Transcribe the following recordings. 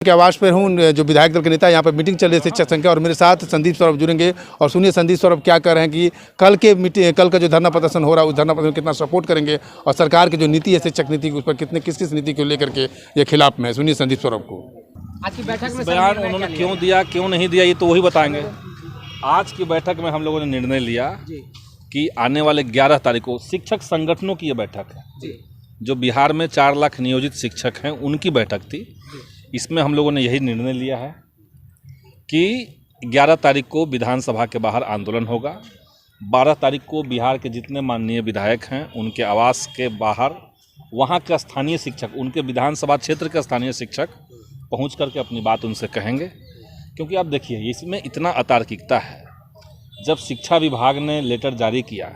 के आवास पर हूँ, जो विधायक दल के नेता यहाँ पर मीटिंग चल रही है शिक्षक संघ, और मेरे साथ संदीप सौरभ जुड़ेंगे और सुनिए संदीप सौरभ क्या कह रहे हैं कि कल का जो धरना प्रदर्शन हो रहा है उस धरना प्रदर्शन कितना सपोर्ट करेंगे और सरकार की जो नीति है शिक्षक नीति उस पर किस नीति को लेकर के ये खिलाफ में है। सुनिए संदीप सौरभ को। आज की बैठक में बयान उन्होंने क्यों दिया क्यों नहीं दिया ये तो वही बताएंगे। आज की बैठक में हम लोगों ने निर्णय लिया कि आने वाले 11 तारीख को शिक्षक संगठनों की ये बैठक है। जो बिहार में 4 लाख नियोजित शिक्षक हैं उनकी बैठक थी। इसमें हम लोगों ने यही निर्णय लिया है कि 11 तारीख को विधानसभा के बाहर आंदोलन होगा। 12 तारीख को बिहार के जितने माननीय विधायक हैं उनके आवास के बाहर वहाँ के स्थानीय शिक्षक, उनके विधानसभा क्षेत्र के स्थानीय शिक्षक पहुँच करके अपनी बात उनसे कहेंगे। क्योंकि आप देखिए इसमें इतना अतार्किकता है। जब शिक्षा विभाग ने लेटर जारी किया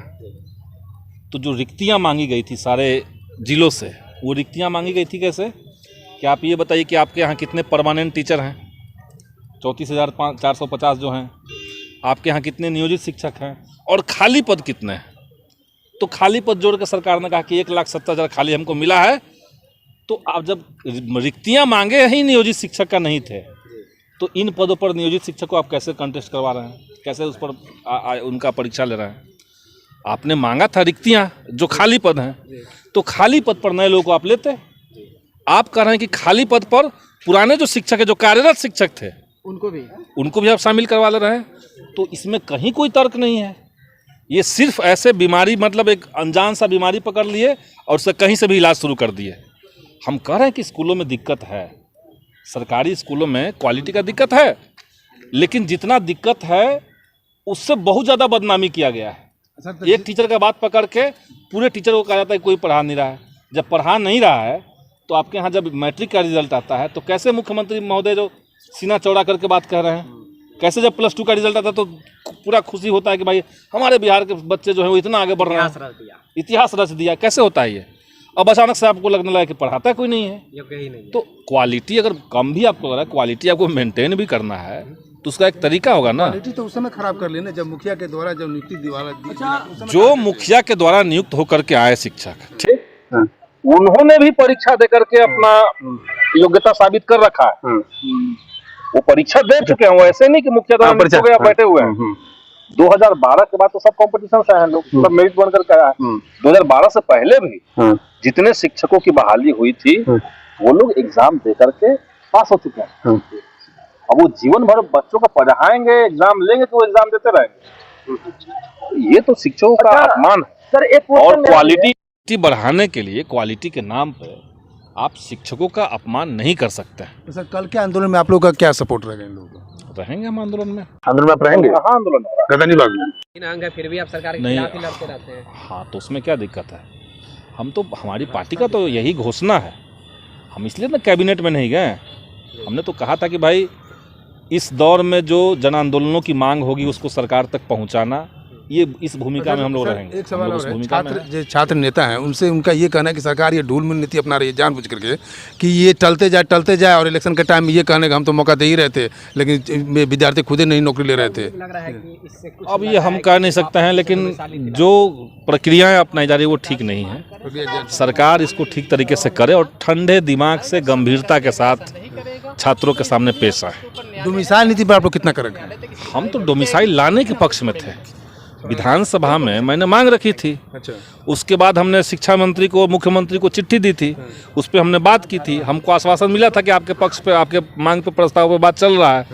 तो जो रिक्तियाँ मांगी गई थी सारे जिलों से, वो रिक्तियाँ मांगी गई थी कैसे कि आप ये बताइए कि आपके यहाँ कितने परमानेंट टीचर हैं, 34,450 जो हैं, आपके यहाँ कितने नियोजित शिक्षक हैं और खाली पद कितने हैं। तो खाली पद जोड़ के सरकार ने कहा कि 1,70,000 खाली हमको मिला है। तो आप जब रिक्तियाँ मांगे ही नियोजित शिक्षक का नहीं थे तो इन पदों पर नियोजित शिक्षक को आप कैसे कंटेस्ट करवा रहे हैं, कैसे उस पर उनका परीक्षा ले रहे हैं। आपने मांगा था रिक्तियाँ जो खाली पद हैं, तो खाली पद पर नए लोगों को आप लेते। आप कह रहे हैं कि खाली पद पर पुराने जो शिक्षक है, जो कार्यरत शिक्षक थे, उनको भी आप शामिल करवा ले रहे हैं। तो इसमें कहीं कोई तर्क नहीं है। ये सिर्फ ऐसे बीमारी, मतलब एक अनजान सा बीमारी पकड़ लिए और उससे कहीं से भी इलाज शुरू कर दिए। हम कह रहे हैं कि स्कूलों में दिक्कत है, सरकारी स्कूलों में क्वालिटी का दिक्कत है, लेकिन जितना दिक्कत है उससे बहुत ज़्यादा बदनामी किया गया है। एक टीचर का बात पकड़ के पूरे टीचर को कहा जाता है कोई पढ़ा नहीं रहा है। जब पढ़ा नहीं रहा है तो आपके यहाँ जब मैट्रिक का रिजल्ट आता है तो कैसे मुख्यमंत्री महोदय जो सीना चौड़ा करके बात कह रहे हैं, कैसे जब +2 का रिजल्ट आता है तो पूरा खुशी होता है कि भाई हमारे बिहार के बच्चे जो है वो इतना आगे बढ़ रहे हैं, इतिहास रच दिया। कैसे होता है ये? अब अचानक से आपको लगने लगा कि पढ़ाता कोई नहीं है। तो क्वालिटी अगर कम भी आपको लग रहा है, क्वालिटी आपको मेंटेन भी करना है तो उसका एक तरीका होगा ना। क्वालिटी तो उस समय खराब कर लेना जब मुखिया के द्वारा जब नियुक्ति दिवाला जो मुखिया के द्वारा नियुक्त होकर के आए शिक्षक, ठीक, उन्होंने भी परीक्षा दे करके अपना योग्यता साबित कर रखा है। वो परीक्षा दे चुके हैं, वो ऐसे नहीं कि मुखिया द्वारा नियुक्त हो गया बैठे हुए हैं। 2012 के बाद तो सब कॉम्पिटिशन से हैं लोग, सब मेरिट बनकर के आया है। 2012 से पहले भी जितने शिक्षकों की बहाली हुई थी वो लोग एग्जाम दे करके पास हो चुके हैं। अब वो जीवन भर बच्चों को पढ़ाएंगे, एग्जाम लेंगे तो वो एग्जाम देते रहेंगे। ये तो शिक्षकों का अपमान है सर। एक और क्वालिटी बढ़ाने के लिए, क्वालिटी के नाम पे आप शिक्षकों का अपमान नहीं कर सकते हैं। तो सर कल के आंदोलन में आप लोग का क्या सपोर्ट रहेगा? इन लोगों का रहेंगे हम आंदोलन में आप रहेंगे? हाँ, आंदोलन फिर भी आप सरकार के खिलाफ ही लड़ते रहते हैं। हाँ, तो उसमें क्या दिक्कत है? हम तो, हमारी पार्टी का तो यही घोषणा है। हम इसलिए ना कैबिनेट में नहीं गए। हमने तो कहा था कि भाई इस दौर में जो जन आंदोलनों की मांग होगी उसको सरकार तक पहुंचाना, ये इस भूमिका में हम लोग रहेंगे। एक सवाल और है, छात्र नेता हैं उनसे उनका ये कहना है कि सरकार ये ढूलमुल नीति अपना रही है जानबूझ करके कि ये टलते जाए और इलेक्शन के टाइम में ये कहने का हम तो मौका दे ही रहे थे, लेकिन विद्यार्थी खुद ही नहीं नौकरी ले रहे थे। लग रहा है कि इससे कुछ अब ये हम कह नहीं सकते हैं, लेकिन जो प्रक्रियाएं अपनाई जा रही है वो ठीक नहीं है। सरकार इसको ठीक तरीके से करे और ठंडे दिमाग से गंभीरता के साथ छात्रों के सामने पेश आए। डोमिसाइल नीति पर आप लोग कितना करेंगे? हम तो डोमिसाइल लाने के पक्ष में थे। विधानसभा में मैंने मांग रखी थी। अच्छा। उसके बाद हमने शिक्षा मंत्री को, मुख्यमंत्री को चिट्ठी दी थी, उस पर हमने बात की थी। हमको आश्वासन मिला था कि आपके पक्ष पे, आपके मांग पे, प्रस्ताव पे बात चल रहा है।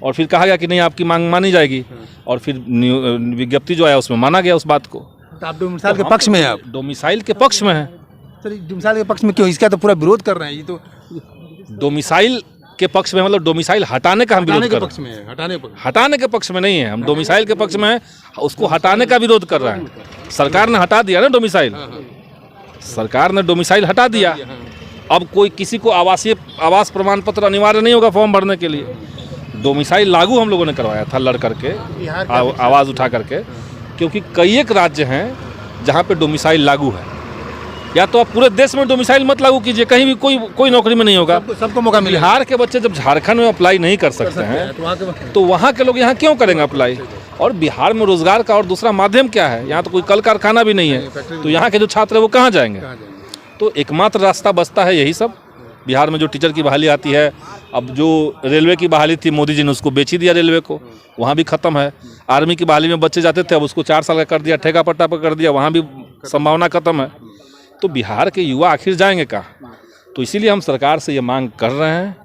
और फिर कहा गया कि नहीं, आपकी मांग मानी जाएगी। और फिर विज्ञप्ति जो आया उसमें माना गया उस बात को। तो आप डोमिसाइल के पक्ष में हैं? आप डोमिसाइल के पक्ष में हैं। सर डोमिसाइल के पक्ष में क्यों? इसका तो पूरा विरोध कर रहे हैं। ये तो डोमिसाइल के पक्ष में, मतलब डोमिसाइल हटाने का हम विरोध कर रहे हैं। हटाने के पक्ष में नहीं है, हम डोमिसाइल के पक्ष में हैं। उसको हटाने का विरोध कर रहे हैं। सरकार ने हटा दिया ना डोमिसाइल, सरकार ने डोमिसाइल हटा दिया। अब कोई किसी को आवास प्रमाण पत्र अनिवार्य नहीं होगा फॉर्म भरने के लिए। डोमिसाइल लागू हम लोगों ने करवाया था लड़ करके, आवाज़ उठा करके, क्योंकि कई एक राज्य हैं जहाँ पे डोमिसाइल लागू है। या तो आप पूरे देश में डोमिसाइल मत लागू कीजिए, कहीं भी कोई नौकरी में नहीं होगा। सबको मौका मिले। बिहार के बच्चे जब झारखंड में अप्लाई नहीं कर सकते हैं तो वहाँ के लोग यहाँ क्यों करेंगे अप्लाई? और बिहार में रोजगार का और दूसरा माध्यम क्या है? यहाँ तो कोई कल कारखाना भी नहीं है, तो यहाँ के जो छात्र है वो कहाँ जाएंगे? तो एकमात्र रास्ता बचता है यही सब बिहार में जो टीचर की बहाली आती है, अब जो रेलवे की बहाली थी मोदी जी ने उसको बेच ही दिया रेलवे को, वहाँ भी ख़त्म है। आर्मी की बहाली में बच्चे जाते थे, अब उसको 4 साल का कर दिया, ठेका पट्टा पर कर दिया, वहाँ भी संभावना ख़त्म है। तो बिहार के युवा आखिर जाएंगे कहाँ? तो इसीलिए हम सरकार से ये मांग कर रहे हैं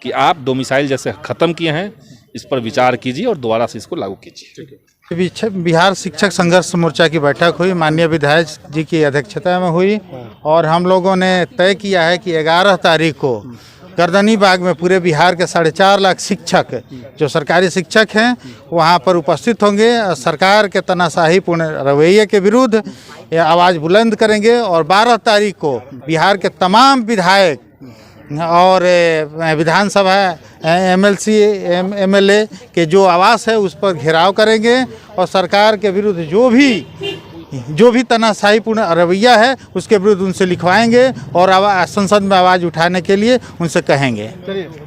कि आप डोमिसाइल जैसे ख़त्म किए हैं, इस पर विचार कीजिए और दोबारा से इसको लागू कीजिए। बिहार शिक्षक संघर्ष मोर्चा की बैठक हुई, माननीय विधायक जी की अध्यक्षता में हुई और हम लोगों ने तय किया है कि 11 तारीख को गर्दनी बाग में पूरे बिहार के 4.5 लाख शिक्षक जो सरकारी शिक्षक हैं वहां पर उपस्थित होंगे। सरकार के तानाशाहीपूर्ण रवैये के विरुद्ध आवाज़ बुलंद करेंगे और 12 तारीख को बिहार के तमाम विधायक और विधानसभा एमएलसी एमएलए के जो आवास है उस पर घेराव करेंगे और सरकार के विरुद्ध जो भी तानाशाहीपूर्ण रवैया है उसके विरुद्ध उनसे लिखवाएंगे और संसद में आवाज़ उठाने के लिए उनसे कहेंगे।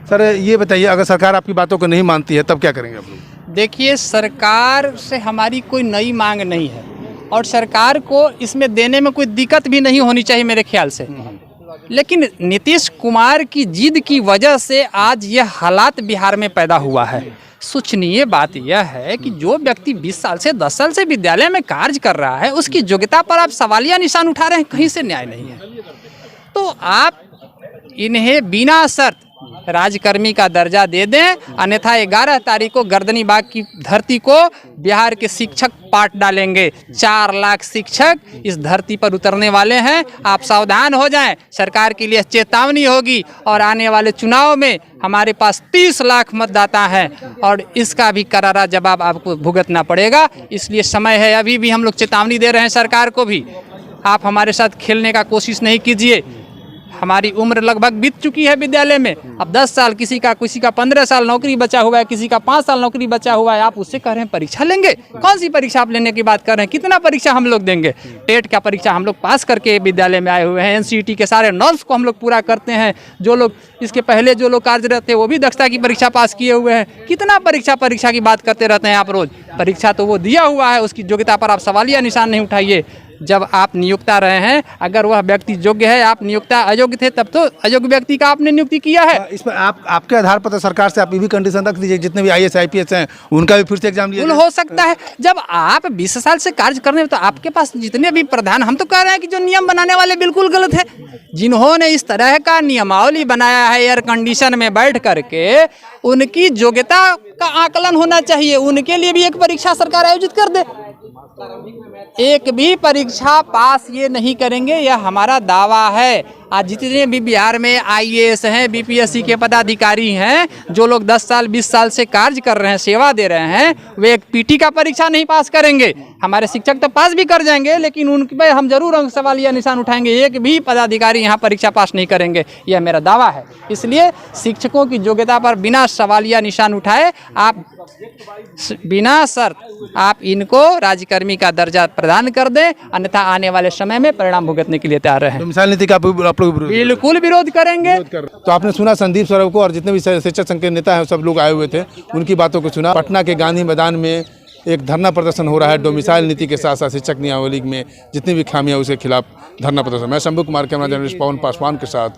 सर ये बताइए, अगर सरकार आपकी बातों को नहीं मानती है तब क्या करेंगे आप लोग? देखिए, सरकार से हमारी कोई नई मांग नहीं है और सरकार को इसमें देने में कोई दिक्कत भी नहीं होनी चाहिए मेरे ख्याल से, लेकिन नीतीश कुमार की जिद की वजह से आज ये हालात बिहार में पैदा हुआ है। सोचनीय बात यह है कि जो व्यक्ति 20 साल से 10 साल से विद्यालय में कार्य कर रहा है उसकी योग्यता पर आप सवालिया निशान उठा रहे हैं, कहीं से न्याय नहीं है। तो आप इन्हें बिना शर्त राजकर्मी का दर्जा दे दें, अन्यथा 11 तारीख को गर्दनी बाग की धरती को बिहार के शिक्षक पाट डालेंगे। 4 लाख शिक्षक इस धरती पर उतरने वाले हैं, आप सावधान हो जाएं। सरकार के लिए चेतावनी होगी और आने वाले चुनाव में हमारे पास 30 लाख मतदाता हैं और इसका भी करारा जवाब आपको भुगतना पड़ेगा। इसलिए समय है, अभी भी हम लोग चेतावनी दे रहे हैं सरकार को भी, आप हमारे साथ खेलने का कोशिश नहीं कीजिए। हमारी उम्र लगभग बीत चुकी है विद्यालय में, अब 10 साल किसी का 15 साल नौकरी बचा हुआ है, किसी का 5 साल नौकरी बचा हुआ है, आप उससे कह रहे हैं परीक्षा लेंगे? कौन सी परीक्षा आप लेने की बात कर रहे हैं? कितना परीक्षा हम लोग देंगे? टेट का परीक्षा हम लोग पास करके विद्यालय में आए हुए हैं, एनसीईटी के सारे नॉर्म्स को हम लोग पूरा करते हैं। जो लोग इसके पहले जो लोग कार्यरत थे वो भी दक्षता की परीक्षा पास किए हुए हैं। कितना परीक्षा की बात करते रहते हैं आप रोज? परीक्षा तो वो दिया हुआ है, उसकी योग्यता पर आप सवालिया निशान नहीं उठाइए। जब आप नियुक्ता रहे हैं, अगर वह व्यक्ति योग्य है, आप नियुक्ता अयोग्य थे तब तो अयोग्य व्यक्ति का आपने नियुक्ति किया है। इस पर आपके आधार पर तो सरकार से आप ये भी कंडीशन रख दीजिए, जितने भी IAS IPS हैं उनका भी फिर से एग्जाम लिया हो सकता है। जब आप 20 साल से कार्य करने में, तो आपके पास जितने भी प्रधान, हम तो कह रहे हैं कि जो नियम बनाने वाले बिल्कुल गलत है। जिन्होंने इस तरह का नियमावली बनाया है एयर कंडीशन में बैठ करके, उनकी योग्यता का आकलन होना चाहिए। उनके लिए भी एक परीक्षा सरकार आयोजित कर दे। एक भी परीक्षा पास ये नहीं करेंगे, यह हमारा दावा है। आज जितने भी बिहार में IAS हैं, BPSC के पदाधिकारी हैं, जो लोग 10 साल 20 साल से कार्य कर रहे हैं, सेवा दे रहे हैं, वे एक PT का परीक्षा नहीं पास करेंगे। हमारे शिक्षक तो पास भी कर जाएंगे, लेकिन उन पे हम जरूर सवालिया निशान उठाएंगे। एक भी पदाधिकारी यहाँ परीक्षा पास नहीं करेंगे, यह मेरा दावा है। इसलिए शिक्षकों की योग्यता पर बिना सवालिया निशान उठाए, आप बिना शर्त आप इनको राज्यकर्मी का दर्जा प्रदान कर दें, अन्यथा आने वाले समय में परिणाम भुगतने के लिए तैयार हैं। मिसाल नीति का आप लोग बिल्कुल विरोध करेंगे। तो आपने सुना संदीप सौरभ को और जितने भी शिक्षक संघ के नेता हैं सब लोग आए हुए थे, उनकी बातों को सुना। पटना के गांधी मैदान में एक धरना प्रदर्शन हो रहा है डोमिसाइल नीति के साथ साथ शिक्षक नियमावली में जितनी भी खामियां उसके खिलाफ धरना प्रदर्शन। मैं शंभू कुमार, कैमरा जर्नलिस्ट पवन पासवान के साथ।